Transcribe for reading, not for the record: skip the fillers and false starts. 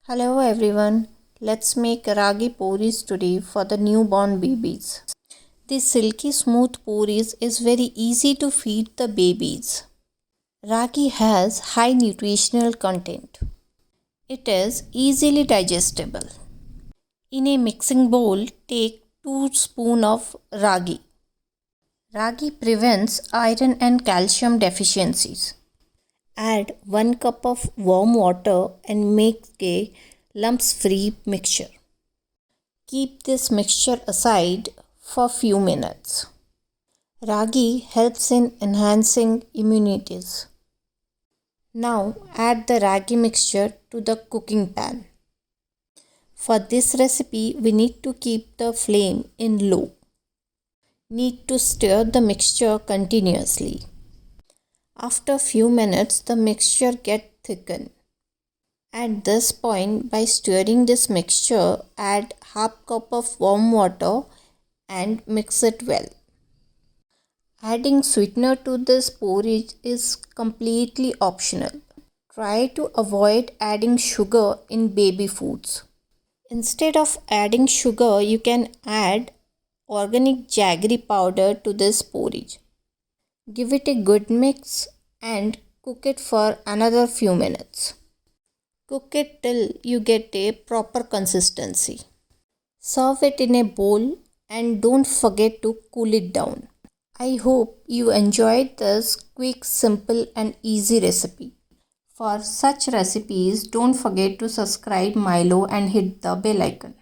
Hello everyone, let's make Ragi Porridge today for the newborn babies. This silky smooth porridge is very easy to feed the babies. Ragi has high nutritional content. It is easily digestible. In a mixing bowl, take 2 spoons of ragi. Ragi prevents iron and calcium deficiencies. Add 1 cup of warm water and make a lumps-free mixture. Keep this mixture aside for few minutes. Ragi helps in enhancing immunities. Now add the ragi mixture to the cooking pan. For this recipe, we need to keep the flame in low. Need to stir the mixture continuously. After few minutes, the mixture gets thickened. At this point, by stirring this mixture, add half cup of warm water and mix it well. Adding sweetener to this porridge is completely optional. Try to avoid adding sugar in baby foods. Instead of adding sugar, you can add organic jaggery powder to this porridge. Give it a good mix and cook it for another few minutes. Cook it till you get a proper consistency. Serve it in a bowl and don't forget to cool it down. I hope you enjoyed this quick, simple and easy recipe. For such recipes, don't forget to subscribe Mylo and hit the bell icon.